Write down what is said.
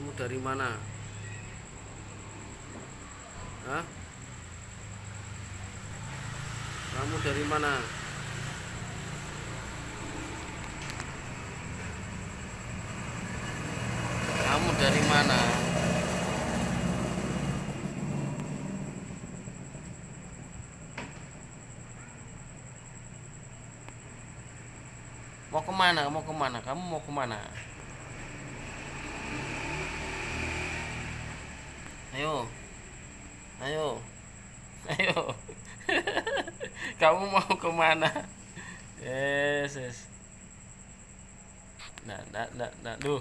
Kamu dari mana? Hah? Kamu dari mana? Kamu dari mana? Mau kemana? Mau kemana? Kamu mau kemana? Ayo, ayo, ayo. Kamu mau kemana? Yes, yes. Nah, nah, nah, nah, duh.